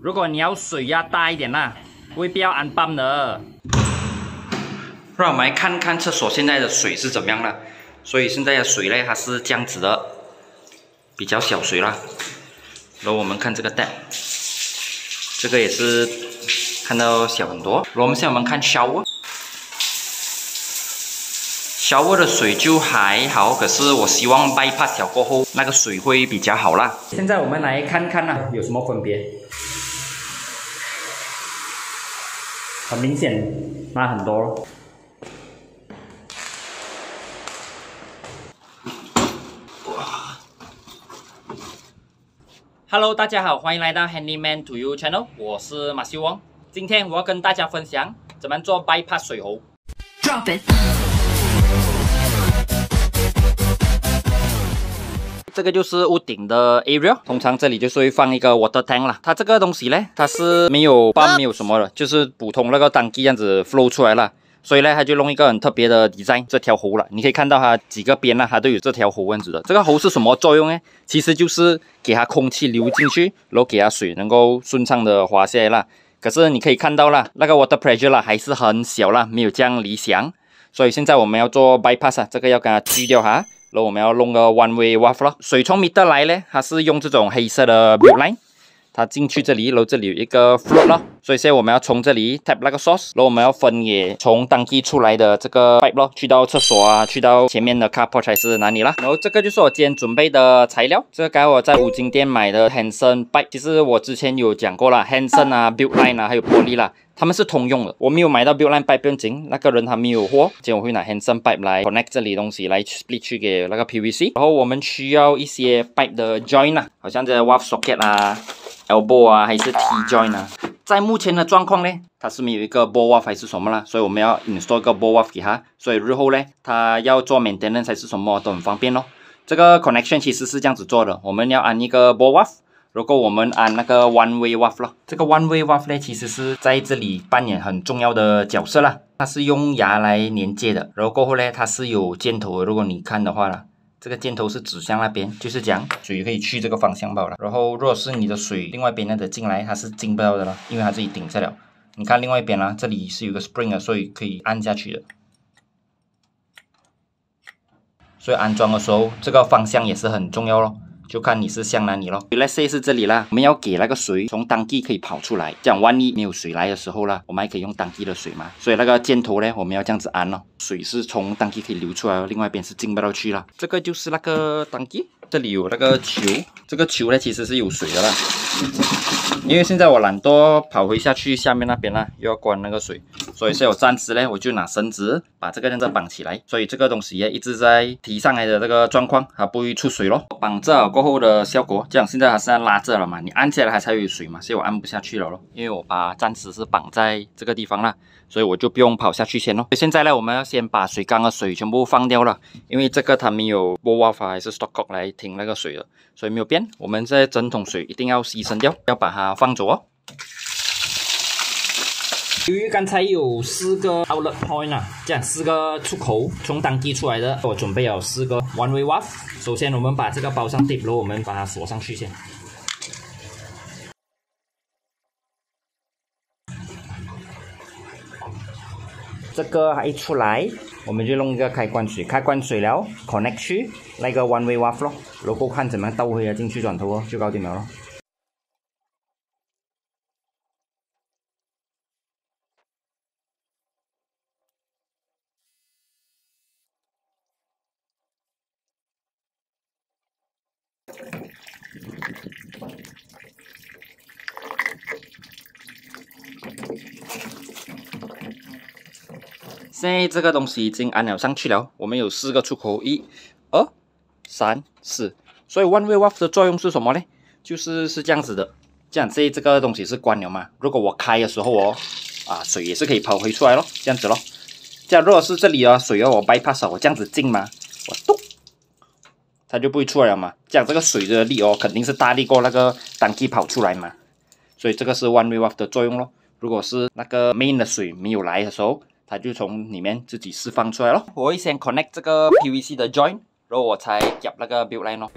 如果你要水压大一点啦，未必要安泵的。让我们来看看厕所现在的水是怎么样了。所以现在的水呢，它是这样子的，比较小水啦。然后我们看这个蛋，这个也是看到小很多。然后我们现在我们看 shower。shower 的水就还好，可是我希望 bypass 了过后那个水会比较好啦。现在我们来看看啦，有什么分别？很明显，那很多咯。Hello， 大家好，欢迎来到 Handyman to You Channel， 我是马修王。今天我要跟大家分享怎么做 bypass 水喉。Drop it。这个就是屋顶的 area， 通常这里就是会放一个 water tank 啦。它这个东西呢，它是没有泵没有什么的，就是普通那个单机这样子 flow 出来了。所以呢，它就弄一个很特别的 design， 这条喉了。你可以看到它几个边呢，它都有这条喉样子的。这个喉是什么作用呢？其实就是给它空气流进去，然后给它水能够顺畅的滑下来啦。可是你可以看到啦，那个 water pressure 啦还是很小啦，没有这样理想。所以现在我们要做 bypass 啊，这个要给它去掉哈。然后我们要弄个 one way valve 咯。水从 meter 来呢，它是用这种黑色的 build line， 它进去这里，然后这里有一个 float 咯。所以现在我们要从这里 tap 那个 source， 然后我们要分给从单机出来的这个 pipe 咯，去到厕所啊，去到前面的 carport 还是哪里啦。然后这个就是我今天准备的材料，这个刚才我在五金店买的 Hanson pipe， 其实我之前有讲过啦 ，Hanson 啊 build line 啊，还有玻璃啦。他们是通用的，我没有买到 build line pipe 不用紧，那个人他没有货，今天我会拿 Hanson pipe 来 connect 这里东西来 split 去给那个 PVC， 然后我们需要一些 pipe 的 joint 啊，好像这 valve socket 啊、elbow 啊，还是 T joint 啊。在目前的状况呢，它是没有一个 ball valve 还是什么啦，所以我们要 install 一个 ball valve 给它，所以日后呢，它要做 maintenance 还是什么都很方便咯。这个 connection 其实是这样子做的，我们要安一个 ball valve。如果我们按那个 one way valve 咯，这个 one way valve 呢，其实是在这里扮演很重要的角色啦。它是用牙来连接的，然后过后呢，它是有箭头的。如果你看的话啦，这个箭头是指向那边，就是讲水可以去这个方向罢了。然后如果是你的水另外一边那的进来，它是进不到的啦，因为它自己顶下了。你看另外一边啦，这里是有个 spring 的，所以可以按下去的。所以安装的时候，这个方向也是很重要咯。就看你是向哪里咯。Let's say 是这里啦，我们要给那个水从单机可以跑出来，这样万一没有水来的时候啦，我们还可以用单机的水嘛。所以那个箭头呢，我们要这样子按咯，水是从单机可以流出来，另外一边是进不到去啦。这个就是那个单机，这里有那个球，这个球呢其实是有水的啦。因为现在我懒惰跑回下去下面那边啦，又要关那个水，所以现在我暂时呢，我就拿绳子把这个这样子绑起来，所以这个东西一直在提上来的这个状况，它不会出水咯。绑着了过后的效果，这样现在它是在拉着了嘛，你按下来它才有水嘛，所以我按不下去了咯，因为我把暂时是绑在这个地方啦，所以我就不用跑下去先咯。现在呢，我们要先把水缸的水全部放掉了，因为这个它没有 ball valve 还是 stopcock 来停那个水的，所以没有变。我们这整桶水一定要牺牲掉，要把它放走哦。由于刚才有4个 outlet point 啊，这样4个出口从单机出来的，我准备了4个 one way valve。首先我们把这个包上 tape， 然后我们把它锁上去先。这个一出来，我们就弄一个开关水，开关水了 connect 去那个 one way valve 咯，然后看怎么样倒回来进去转头哦，就搞定了咯。现在这个东西已经安了上去了，我们有4个出口，1、2、3、4。所以 one way valve 的作用是什么呢？就是这样子的，这样这个东西是关了嘛。如果我开的时候哦，水也是可以跑回出来咯，这样子咯。这样如果是这里啊水要我 bypass 我这样子进嘛，我咚，它就不会出来了嘛。这样这个水的力哦，肯定是大力过那个单机跑出来嘛。所以这个是 one way valve 的作用咯。如果是那个 main 的水没有来的时候，它就从里面自己释放出来咯。我会先 connect 这个 PVC 的 joint， 然后我才夹那个 build line 咯。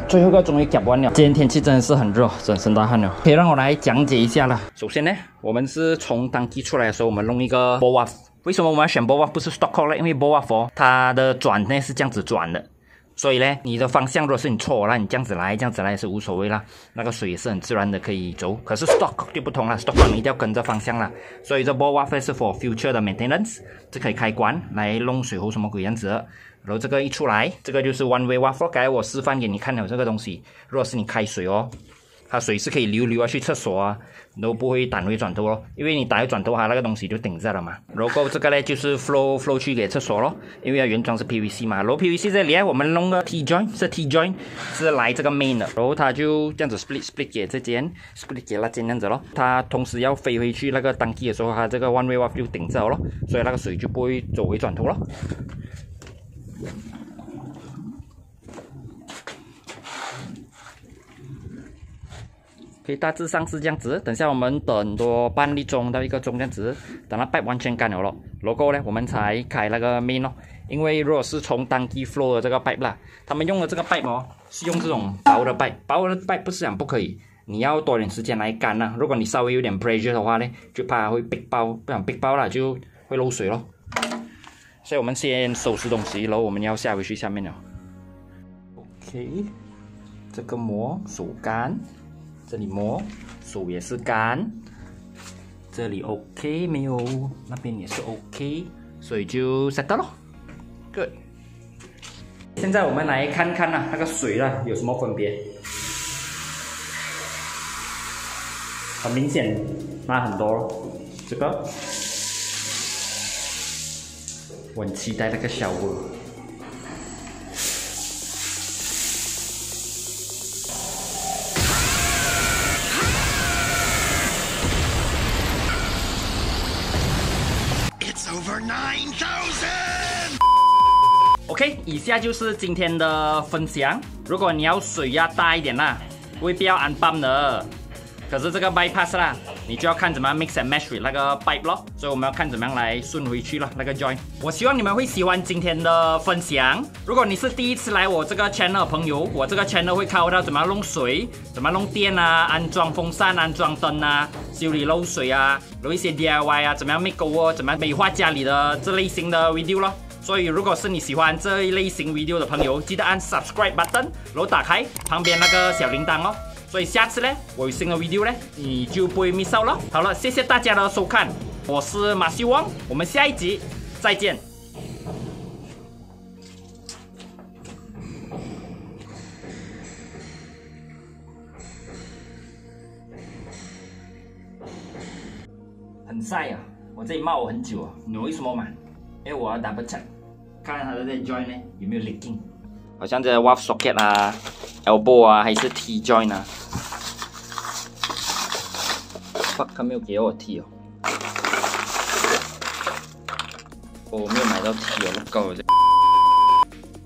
最后一个终于夹完了。今天天气真的是很热，整身大汗了。可以让我来讲解一下啦。首先呢，我们是从当机出来的时候，我们弄一个 ball valve。为什么我们要选 ball valve 不是 stock coil 呢？因为 ball valve 它的转呢是这样子转的。 所以呢，你的方向如果是你错了，你这样子来也是无所谓啦。那个水也是很自然的可以走。可是 stock 就不同了 ，stock 你一定要跟着方向啦。所以这 ball valve 是 for future 的 maintenance， 这可以开关来弄水壶什么鬼样子的。然后这个一出来，这个就是 one way valve。刚才我示范给你看了这个东西，如果是你开水哦，它水是可以流去厕所啊，都不会打回转头咯，因为你打回转头它那个东西就顶着了嘛。然后这个呢就是 flow 去给厕所咯，因为它原装是 PVC 嘛。然后 PVC 这里我们弄个 T joint， 是 T joint 是来这个 main 的，然后它就这样子 split 给这间 ，split 给那间这样子咯。它同时要飞回去那个当机的时候，它这个 one way valve 就顶着咯，所以那个水就不会走回转头咯。 OK， 大致上是这样子。等下我们等多半粒钟到1个钟这样子，等它 pipe 完全干了咯，然后呢我们才开那个 main 咯。因为如果是从当机 flow 的这个 pipe 啦，他们用的这个 pipe 哦，是用这种薄的 pipe， 薄的 pipe 不是讲不可以，你要多点时间来干啦。如果你稍微有点 pressure 的话呢，就怕会逼爆，不想逼爆啦，就会漏水咯。所以我们先收拾东西，然后我们要下回去下面了。OK， 这个膜手干。 这里磨，手也是干，这里 OK 没有，那边也是 OK， 所以就 set 咯 ，good。现在我们来看看那个水啦有什么分别，很明显那很多咯，这个我很期待那个效果。 Over 9,000. OK， 以下就是今天的分享。如果你要水压大一点啦，未必要按泵的。可是这个 bypass 啦，你就要看怎么样 mix and match with 那个 pipe 咯。所以我们要看怎么样来顺回去了那个 joint。我希望你们会喜欢今天的分享。如果你是第一次来我这个 channel 的朋友，我这个 channel 会教到怎么样弄水，怎么样弄电啊，安装风扇、安装灯啊，修理漏水啊，有一些 DIY 啊，怎么样 make over， 怎么样美化家里的这类型的 video 咯。 所以，如果是你喜欢这一类型 video 的朋友，记得按 subscribe button， 然后打开旁边那个小铃铛哦。所以下次呢，我有新的 video 呢，你就不会 miss out 了。好了，谢谢大家的收看，我是马修王，我们下一集再见。很晒啊，我这里冒很久啊，你为什么嘛？因为我要 double check。 看它的这 joint 呢有没有 leaking， 好像这 valve socket 啊、elbow 啊，还是 T joint 啊。fuck， 他没有给我 T 哦，我没有买到 T 哦，够了这。